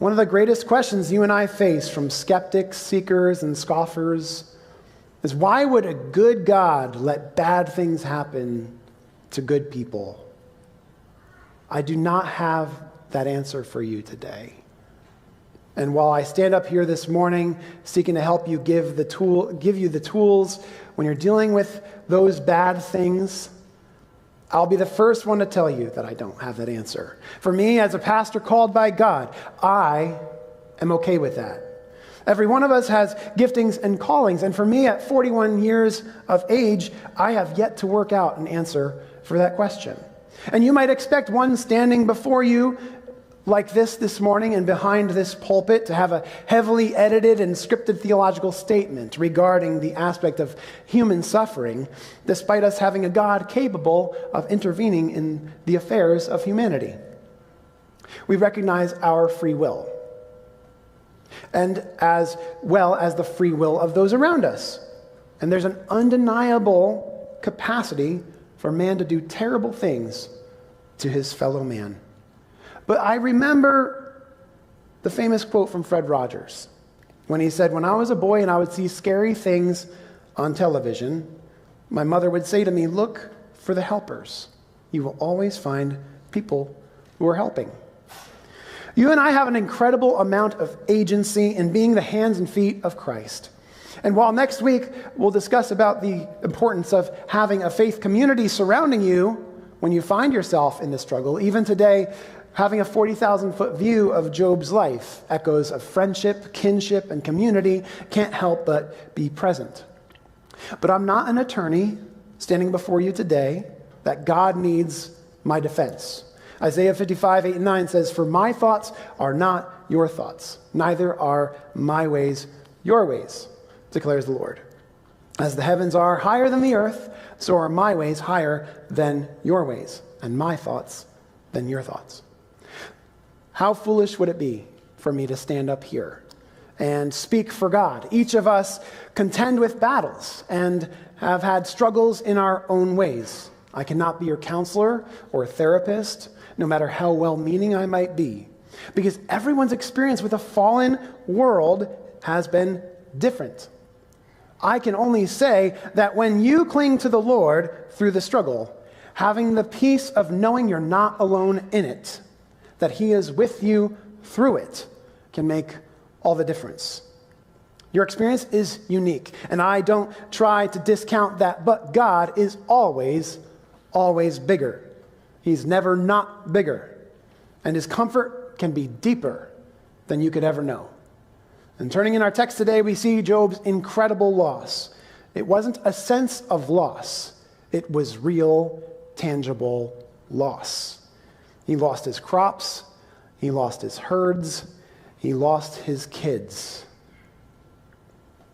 One of the greatest questions you and I face from skeptics, seekers, and scoffers is, why would a good God let bad things happen to good people? I do not have that answer for you today. And while I stand up here this morning seeking to help you give you the tools when you're dealing with those bad things, I'll be the first one to tell you that I don't have that answer. For me, as a pastor called by God, I am okay with that. Every one of us has giftings and callings, and for me, at 41 years of age, I have yet to work out an answer for that question. And you might expect one standing before you like this morning and behind this pulpit to have a heavily edited and scripted theological statement regarding the aspect of human suffering, despite us having a God capable of intervening in the affairs of humanity. We recognize our free will, and as well as the free will of those around us. And there's an undeniable capacity for man to do terrible things to his fellow man. But I remember the famous quote from Fred Rogers when he said, when I was a boy and I would see scary things on television, my mother would say to me, look for the helpers. You will always find people who are helping. You and I have an incredible amount of agency in being the hands and feet of Christ. And while next week we'll discuss about the importance of having a faith community surrounding you when you find yourself in this struggle, even today, having a 40,000-foot view of Job's life, echoes of friendship, kinship, and community can't help but be present. But I'm not an attorney standing before you today that God needs my defense. Isaiah 55, 8 and 9 says, for my thoughts are not your thoughts, neither are my ways your ways, declares the Lord. As the heavens are higher than the earth, so are my ways higher than your ways, and my thoughts than your thoughts. How foolish would it be for me to stand up here and speak for God? Each of us contend with battles and have had struggles in our own ways. I cannot be your counselor or therapist, no matter how well-meaning I might be, because everyone's experience with a fallen world has been different. I can only say that when you cling to the Lord through the struggle, having the peace of knowing you're not alone in it, that He is with you through it, can make all the difference. Your experience is unique, and I don't try to discount that, but God is always, always bigger. He's never not bigger, and His comfort can be deeper than you could ever know. And turning in our text today, we see Job's incredible loss. It wasn't a sense of loss. It was real, tangible loss. He lost his crops. He lost his herds. He lost his kids.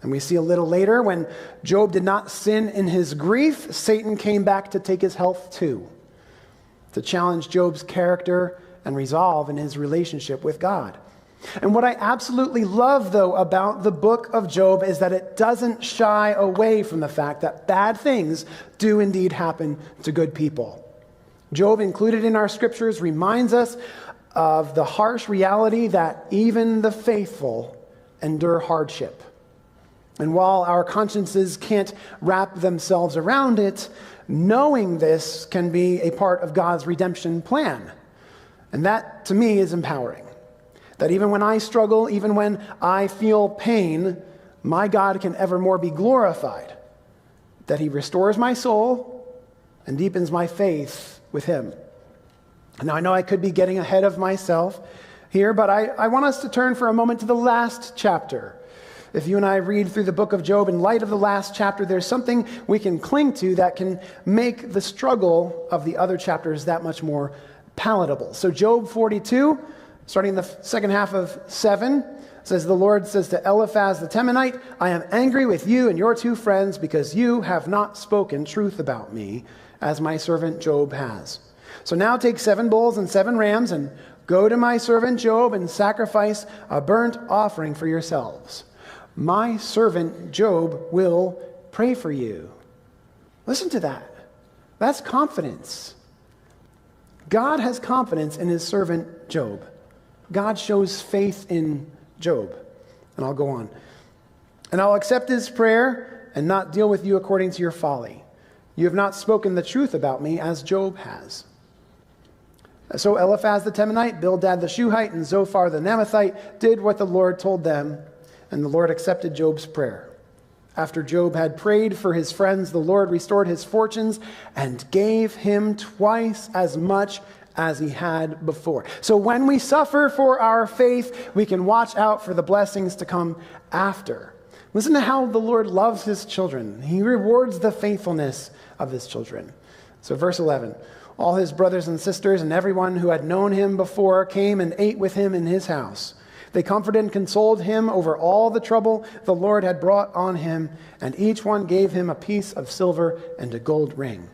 And we see a little later, when Job did not sin in his grief, Satan came back to take his health too, to challenge Job's character and resolve in his relationship with God. And what I absolutely love, though, about the book of Job is that it doesn't shy away from the fact that bad things do indeed happen to good people. Job, included in our scriptures, reminds us of the harsh reality that even the faithful endure hardship. And while our consciences can't wrap themselves around it, knowing this can be a part of God's redemption plan. And that, to me, is empowering. That even when I struggle, even when I feel pain, my God can evermore be glorified. That He restores my soul and deepens my faith with Him. Now, I know I could be getting ahead of myself here, but I want us to turn for a moment to the last chapter. If you and I read through the book of Job in light of the last chapter, there's something we can cling to that can make the struggle of the other chapters that much more palatable. So Job 42, starting the second half of 7, says, the Lord says to Eliphaz the Temanite, I am angry with you and your two friends because you have not spoken truth about me, as my servant Job has. So now take 7 bulls and 7 rams and go to my servant Job and sacrifice a burnt offering for yourselves. My servant Job will pray for you. Listen to that. That's confidence. God has confidence in His servant Job. God shows faith in Job. And I'll go on. And I'll accept his prayer and not deal with you according to your folly. You have not spoken the truth about me as Job has. So Eliphaz the Temanite, Bildad the Shuhite, and Zophar the Naamathite did what the Lord told them, and the Lord accepted Job's prayer. After Job had prayed for his friends, the Lord restored his fortunes and gave him twice as much as he had before. So when we suffer for our faith, we can watch out for the blessings to come after. Listen to how the Lord loves his children. He rewards the faithfulness of his children. So verse 11, all his brothers and sisters and everyone who had known him before came and ate with him in his house. They comforted and consoled him over all the trouble the Lord had brought on him, and each one gave him a piece of silver and a gold ring.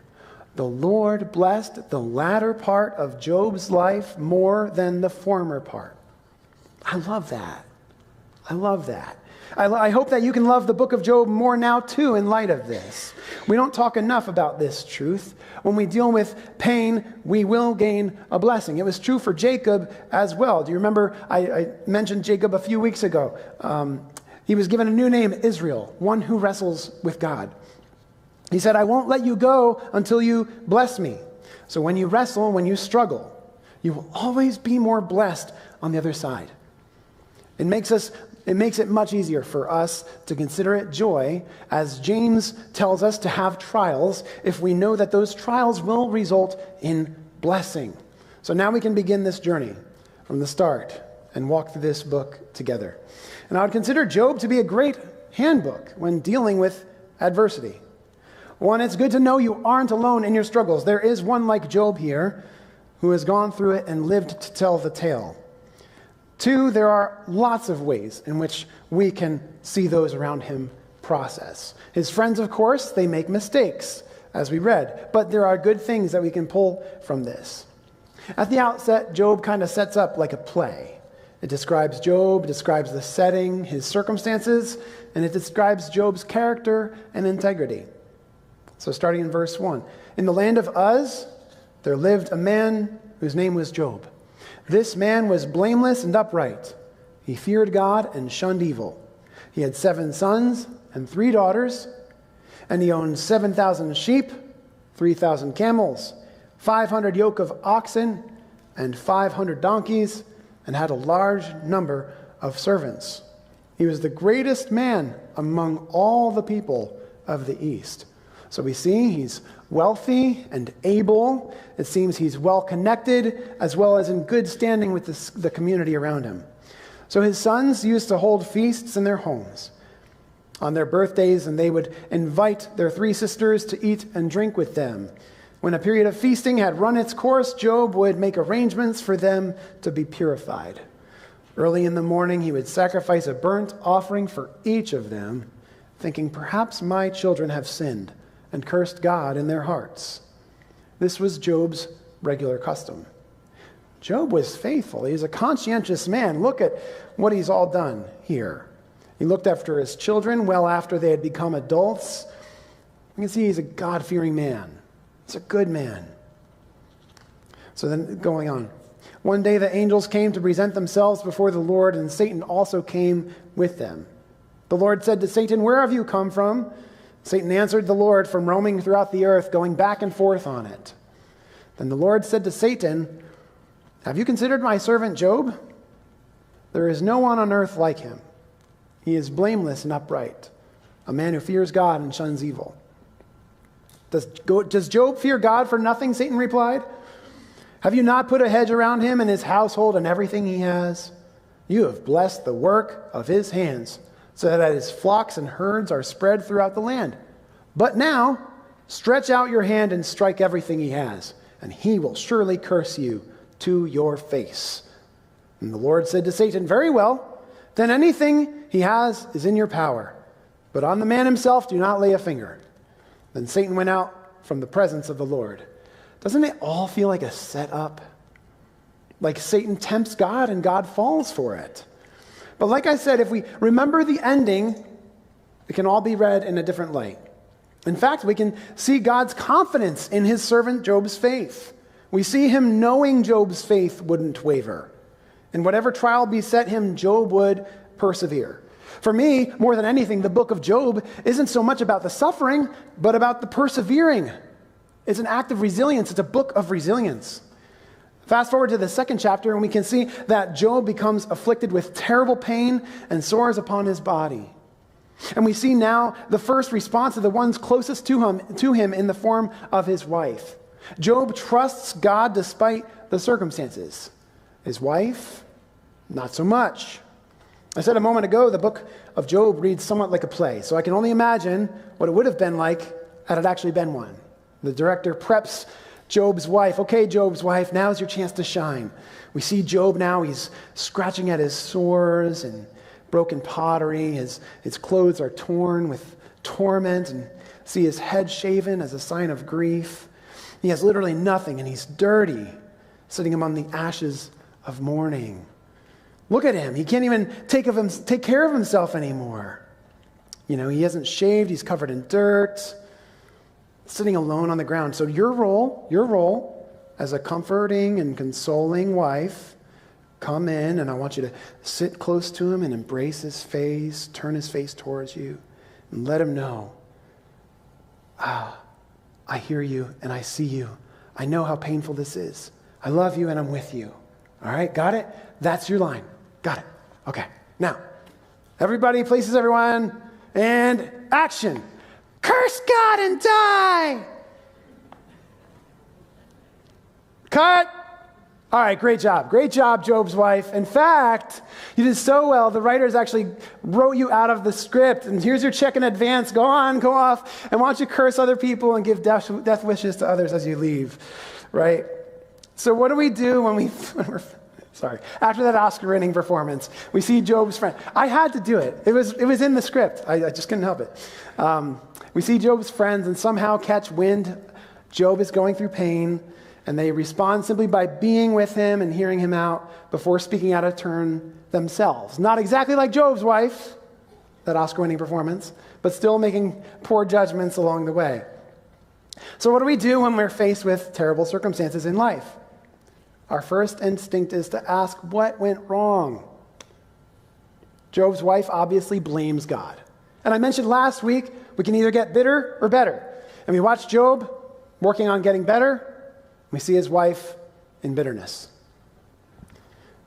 The Lord blessed the latter part of Job's life more than the former part. I love that. I love that. I hope that you can love the book of Job more now, too, in light of this. We don't talk enough about this truth. When we deal with pain, we will gain a blessing. It was true for Jacob as well. Do you remember I mentioned Jacob a few weeks ago? He was given a new name, Israel, one who wrestles with God. He said, I won't let you go until you bless me. So when you wrestle, when you struggle, you will always be more blessed on the other side. It makes it much easier for us to consider it joy, as James tells us to have trials, if we know that those trials will result in blessing. So now we can begin this journey from the start and walk through this book together. And I would consider Job to be a great handbook when dealing with adversity. One, it's good to know you aren't alone in your struggles. There is one like Job here who has gone through it and lived to tell the tale. Two, there are lots of ways in which we can see those around him process. His friends, of course, they make mistakes, as we read, but there are good things that we can pull from this. At the outset, Job kind of sets up like a play. It describes Job, describes the setting, his circumstances, and it describes Job's character and integrity. So starting in verse 1, in the land of Uz, there lived a man whose name was Job. This man was blameless and upright. He feared God and shunned evil. He had 7 sons and 3 daughters, and he owned 7,000 sheep, 3,000 camels, 500 yoke of oxen, and 500 donkeys, and had a large number of servants. He was the greatest man among all the people of the East. So we see he's wealthy and able. It seems he's well connected, as well as in good standing with the community around him. So his sons used to hold feasts in their homes on their birthdays, and they would invite their 3 sisters to eat and drink with them. When a period of feasting had run its course, Job would make arrangements for them to be purified. Early in the morning, he would sacrifice a burnt offering for each of them, thinking, perhaps my children have sinned and cursed God in their hearts. This was Job's regular custom. Job was faithful. He's a conscientious man. Look at what he's all done here. He looked after his children well after they had become adults. You can see he's a God-fearing man. He's a good man. So then going on. One day the angels came to present themselves before the Lord, and Satan also came with them. The Lord said to Satan, where have you come from? Satan answered the Lord, from roaming throughout the earth, going back and forth on it. Then the Lord said to Satan, have you considered my servant Job? There is no one on earth like him. He is blameless and upright, a man who fears God and shuns evil. Does Job fear God for nothing? Satan replied. Have you not put a hedge around him and his household and everything he has? You have blessed the work of his hands, so that his flocks and herds are spread throughout the land. But now, stretch out your hand and strike everything he has, and he will surely curse you to your face. And the Lord said to Satan, very well, then anything he has is in your power, but on the man himself do not lay a finger. Then Satan went out from the presence of the Lord. Doesn't it all feel like a setup? Like Satan tempts God and God falls for it. But like I said, if we remember the ending, it can all be read in a different light. In fact, we can see God's confidence in his servant Job's faith. We see him knowing Job's faith wouldn't waver. And whatever trial beset him, Job would persevere. For me, more than anything, the book of Job isn't so much about the suffering, but about the persevering. It's an act of resilience. It's a book of resilience. Fast forward to the second chapter, and we can see that Job becomes afflicted with terrible pain and sores upon his body. And we see now the first response of the ones closest to him in the form of his wife. Job trusts God despite the circumstances. His wife, not so much. I said a moment ago, the book of Job reads somewhat like a play, so I can only imagine what it would have been like had it actually been one. The director preps Job's wife. Okay, Job's wife, now's your chance to shine. We see Job now, he's scratching at his sores and broken pottery. His clothes are torn with torment, and see his head shaven as a sign of grief. He has literally nothing, and he's dirty, sitting among the ashes of mourning. Look at him. He can't even take care of himself anymore. He hasn't shaved. He's covered in dirt, sitting alone on the ground. So your role as a comforting and consoling wife, come in, and I want you to sit close to him and embrace his face, turn his face towards you, and let him know, I hear you and I see you. I know how painful this is. I love you and I'm with you. All right, got it? That's your line. Got it. Okay. Now, everybody, places everyone, and action. Curse God and die. Cut. All right, great job. Great job, Job's wife. In fact, you did so well, the writers actually wrote you out of the script. And here's your check in advance. Go on, go off. And why don't you curse other people and give death wishes to others as you leave, right? So what do we do when we're after that Oscar-winning performance, we see Job's friend. I had to do it. It was in the script. I just couldn't help it. We see Job's friends and somehow catch wind. Job is going through pain, and they respond simply by being with him and hearing him out before speaking out of turn themselves. Not exactly like Job's wife, that Oscar-winning performance, but still making poor judgments along the way. So what do we do when we're faced with terrible circumstances in life? Our first instinct is to ask what went wrong. Job's wife obviously blames God. And I mentioned last week, we can either get bitter or better. And we watch Job working on getting better. We see his wife in bitterness.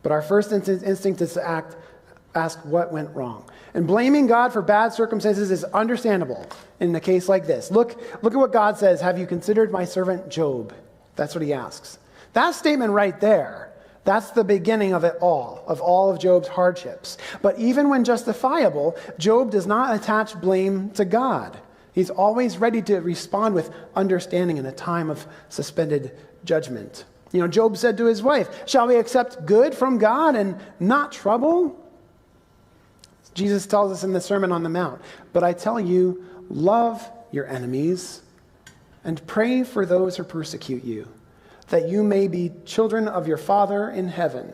But our first instinct is to ask what went wrong. And blaming God for bad circumstances is understandable in a case like this. Look at what God says. Have you considered my servant Job? That's what he asks. That statement right there, that's the beginning of it all, of all of Job's hardships. But even when justifiable, Job does not attach blame to God. He's always ready to respond with understanding in a time of suspended judgment. Job said to his wife, "Shall we accept good from God and not trouble?" Jesus tells us in the Sermon on the Mount, "But I tell you, love your enemies and pray for those who persecute you, that you may be children of your Father in heaven.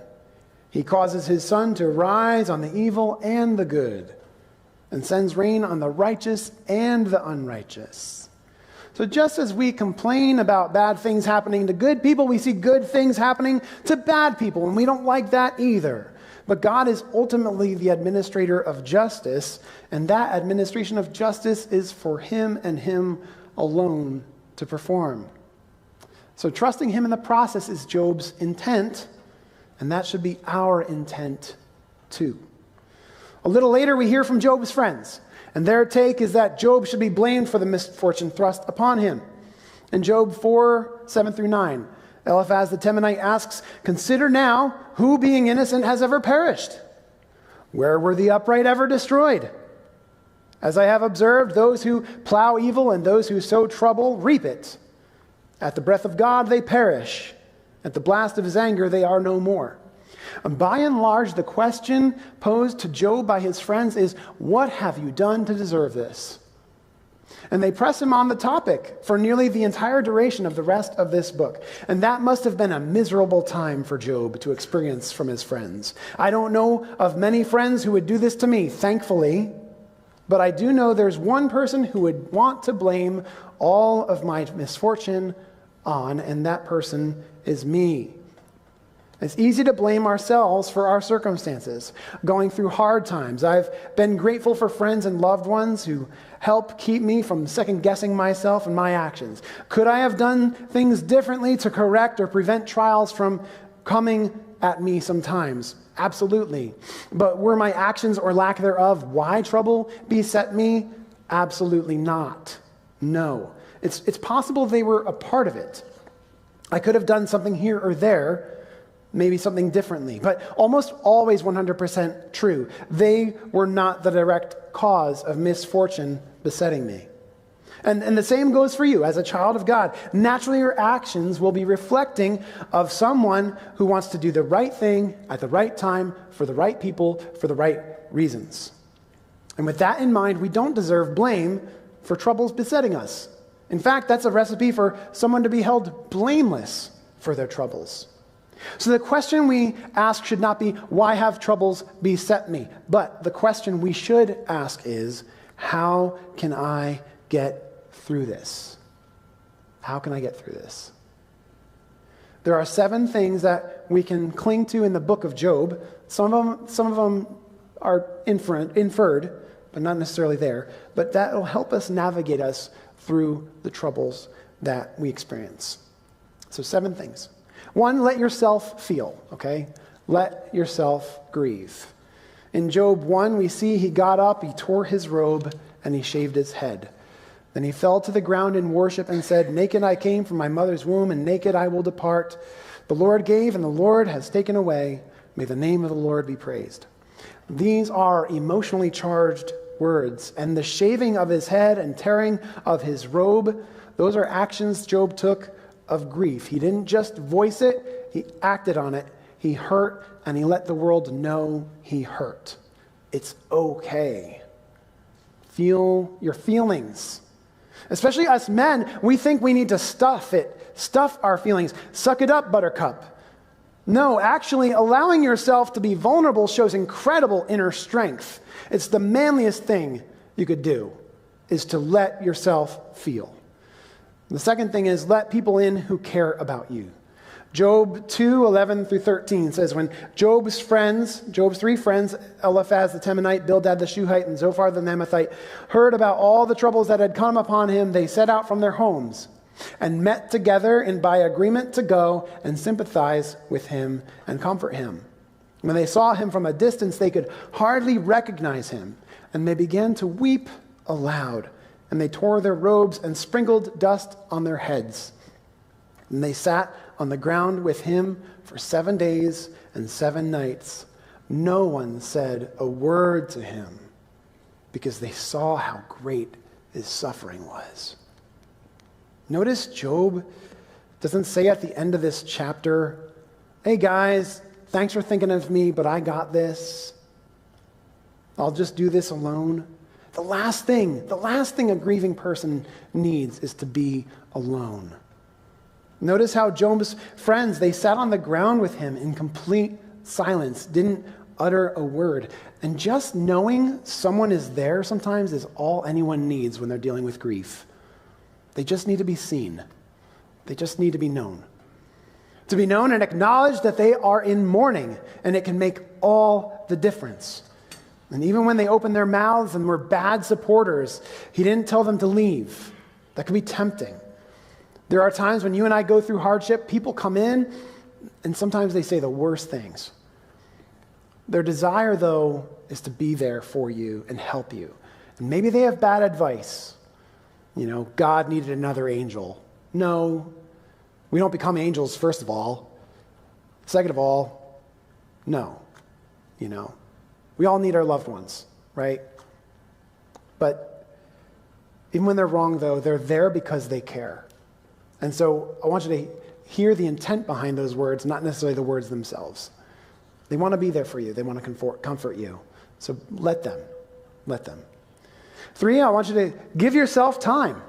He causes his sun to rise on the evil and the good, and sends rain on the righteous and the unrighteous." So just as we complain about bad things happening to good people, we see good things happening to bad people, and we don't like that either. But God is ultimately the administrator of justice, and that administration of justice is for him and him alone to perform. So trusting him in the process is Job's intent, and that should be our intent too. A little later, we hear from Job's friends, and their take is that Job should be blamed for the misfortune thrust upon him. In Job 4, 7 through 9, Eliphaz the Temanite asks, "Consider now who being innocent has ever perished. Where were the upright ever destroyed? As I have observed, those who plow evil and those who sow trouble reap it. At the breath of God they perish. At the blast of his anger they are no more." And by and large, the question posed to Job by his friends is, what have you done to deserve this? And they press him on the topic for nearly the entire duration of the rest of this book. And that must have been a miserable time for Job to experience from his friends. I don't know of many friends who would do this to me, thankfully, but I do know there's one person who would want to blame all of my misfortune on, and that person is me. It's easy to blame ourselves for our circumstances, going through hard times. I've been grateful for friends and loved ones who help keep me from second-guessing myself and my actions. Could I have done things differently to correct or prevent trials from coming at me sometimes? Absolutely. But were my actions or lack thereof why trouble beset me? Absolutely not. No. It's possible they were a part of it. I could have done something here or there, maybe something differently, but almost always 100% true. They were not the direct cause of misfortune besetting me. And the same goes for you as a child of God. Naturally, your actions will be reflecting of someone who wants to do the right thing at the right time for the right people for the right reasons. And with that in mind, we don't deserve blame for troubles besetting us. In fact, that's a recipe for someone to be held blameless for their troubles. So the question we ask should not be, why have troubles beset me? But the question we should ask is, how can I get through this? How can I get through this? There are 7 things that we can cling to in the book of Job. Some of them are inferred, but not necessarily there. But that will help us navigate us through the troubles that we experience. So 7 things. 1, let yourself feel, okay? Let yourself grieve. In Job 1, we see he got up, he tore his robe, and he shaved his head. Then he fell to the ground in worship and said, naked I came from my mother's womb, and naked I will depart. The Lord gave, and the Lord has taken away. May the name of the Lord be praised. These are emotionally charged words, and the shaving of his head and tearing of his robe, those are actions Job took of grief. He didn't just voice it, he acted on it. He hurt, and he let the world know he hurt. It's okay. Feel your feelings. Especially us men, we think we need to stuff our feelings. Suck it up, buttercup. No, actually, allowing yourself to be vulnerable shows incredible inner strength. It's the manliest thing you could do, is to let yourself feel. The second thing is let people in who care about you. Job 2:11-13 says, when Job's 3 friends, Eliphaz the Temanite, Bildad the Shuhite, and Zophar the Naamathite, heard about all the troubles that had come upon him, they set out from their homes and met together and by agreement to go and sympathize with him and comfort him. When they saw him from a distance, they could hardly recognize him, and they began to weep aloud. And they tore their robes and sprinkled dust on their heads. And they sat on the ground with him for 7 days and 7 nights. No one said a word to him because they saw how great his suffering was. Notice Job doesn't say at the end of this chapter, hey guys, thanks for thinking of me, but I got this. I'll just do this alone. The last thing a grieving person needs is to be alone. Notice how Job's friends, they sat on the ground with him in complete silence, didn't utter a word. And just knowing someone is there sometimes is all anyone needs when they're dealing with grief. They just need to be seen. They just need to be known. To be known and acknowledged that they are in mourning, and it can make all the difference. And even when they opened their mouths and were bad supporters, he didn't tell them to leave. That could be tempting. There are times when you and I go through hardship, people come in, and sometimes they say the worst things. Their desire, though, is to be there for you and help you. And maybe they have bad advice. God needed another angel. No, we don't become angels, first of all. Second of all, no, We all need our loved ones, right? But even when they're wrong, though, they're there because they care. And so I want you to hear the intent behind those words, not necessarily the words themselves. They want to be there for you. They want to comfort you. So let them. 3, I want you to give yourself time.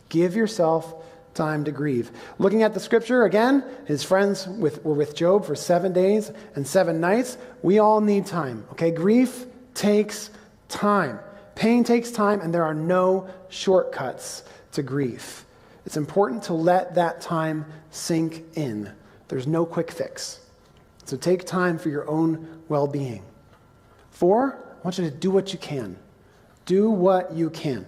Give yourself time to grieve. Looking at the scripture again, his friends were with Job for 7 days and 7 nights. We all need time, okay? Grief takes time. Pain takes time, and there are no shortcuts to grief. It's important to let that time sink in. There's no quick fix. So take time for your own well-being. 4, I want you to do what you can. Do what you can.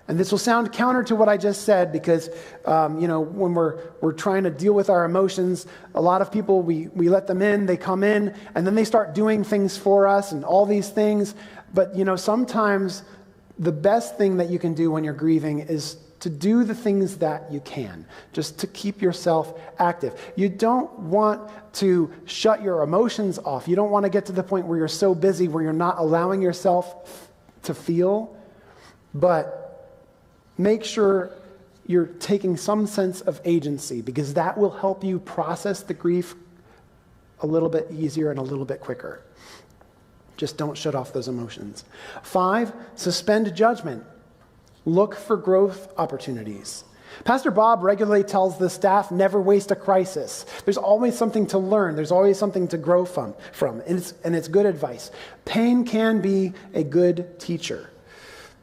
And this will sound counter to what I just said because, when we're trying to deal with our emotions, a lot of people, we let them in, they come in, and then they start doing things for us and all these things. But, sometimes the best thing that you can do when you're grieving is to do the things that you can, just to keep yourself active. You don't want to shut your emotions off. You don't want to get to the point where you're so busy where you're not allowing yourself to feel, but make sure you're taking some sense of agency because that will help you process the grief a little bit easier and a little bit quicker. Just don't shut off those emotions. 5, suspend judgment. Look for growth opportunities. Pastor Bob regularly tells the staff, never waste a crisis. There's always something to learn. There's always something to grow from. And it's good advice. Pain can be a good teacher.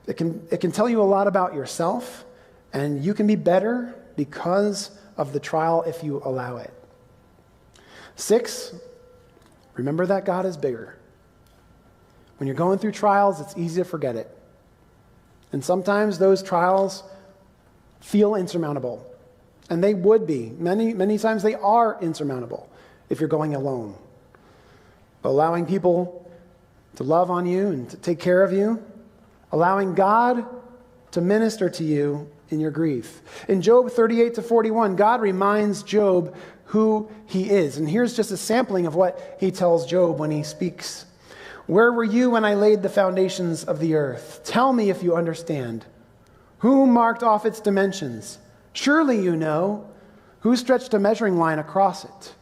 It can tell you a lot about yourself, and you can be better because of the trial if you allow it. 6, remember that God is bigger. When you're going through trials, it's easy to forget it. And sometimes those trials feel insurmountable. And they would be. Many, many times they are insurmountable if you're going alone. But allowing people to love on you and to take care of you, allowing God to minister to you in your grief. In Job 38-41, God reminds Job who he is. And here's just a sampling of what he tells Job when he speaks. Where were you when I laid the foundations of the earth? Tell me if you understand. Who marked off its dimensions? Surely you know. Who stretched a measuring line across it?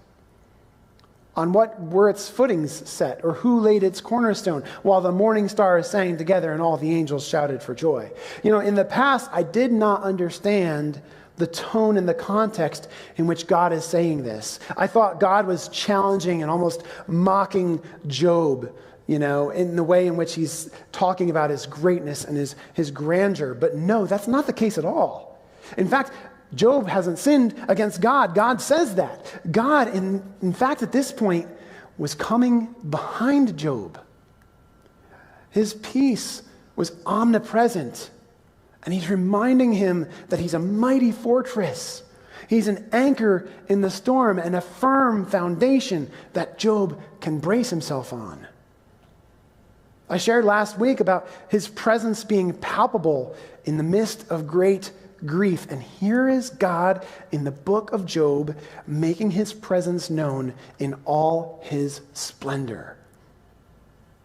On what were its footings set, or who laid its cornerstone, while the morning stars sang together and all the angels shouted for joy? In the past, I did not understand the tone and the context in which God is saying this. I thought God was challenging and almost mocking Job, in the way in which he's talking about his greatness and his grandeur. But no, that's not the case at all. In fact, Job hasn't sinned against God. God says that. God, in fact, at this point, was coming behind Job. His peace was omnipresent. And he's reminding him that he's a mighty fortress. He's an anchor in the storm and a firm foundation that Job can brace himself on. I shared last week about his presence being palpable in the midst of great grief. And here is God in the book of Job making his presence known in all his splendor.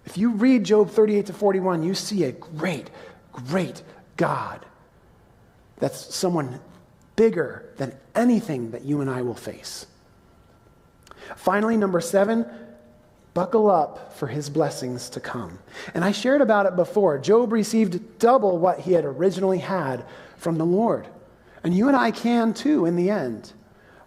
If you read Job 38-41, you see a great, great God. That's someone bigger than anything that you and I will face. Finally, number 7, buckle up for his blessings to come. And I shared about it before. Job received double what he had originally had from the Lord. And you and I can too in the end.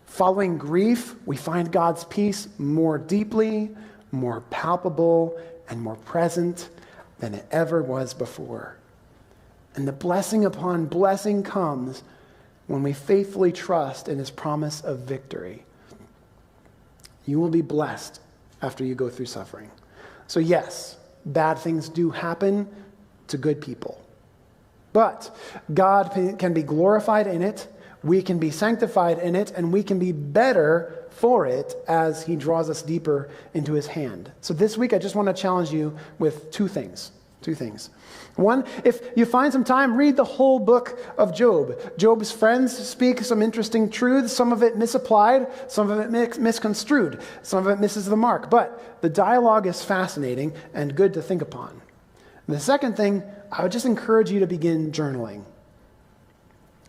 Following grief, we find God's peace more deeply, more palpable, and more present than it ever was before. And the blessing upon blessing comes when we faithfully trust in his promise of victory. You will be blessed after you go through suffering. So yes, bad things do happen to good people. But God can be glorified in it, we can be sanctified in it, and we can be better for it as he draws us deeper into his hand. So this week, I just want to challenge you with two things. One, if you find some time, read the whole book of Job. Job's friends speak some interesting truths, some of it misapplied, some of it misconstrued, some of it misses the mark. But the dialogue is fascinating and good to think upon. And the second thing, I would just encourage you to begin journaling.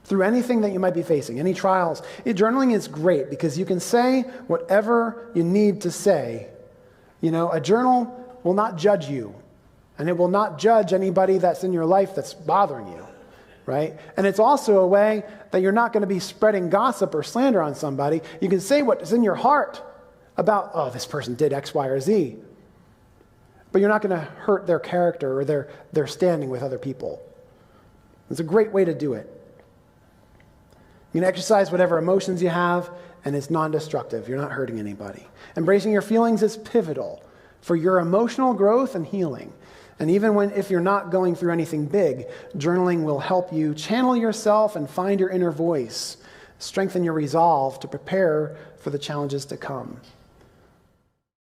Through anything that you might be facing, any trials. Journaling is great because you can say whatever you need to say. A journal will not judge you. And it will not judge anybody that's in your life that's bothering you, right? And it's also a way that you're not going to be spreading gossip or slander on somebody. You can say what is in your heart about, this person did X, Y, or Z. But you're not going to hurt their character or their standing with other people. It's a great way to do it. You can exercise whatever emotions you have and it's non-destructive. You're not hurting anybody. Embracing your feelings is pivotal for your emotional growth and healing. And even if you're not going through anything big, journaling will help you channel yourself and find your inner voice, strengthen your resolve to prepare for the challenges to come.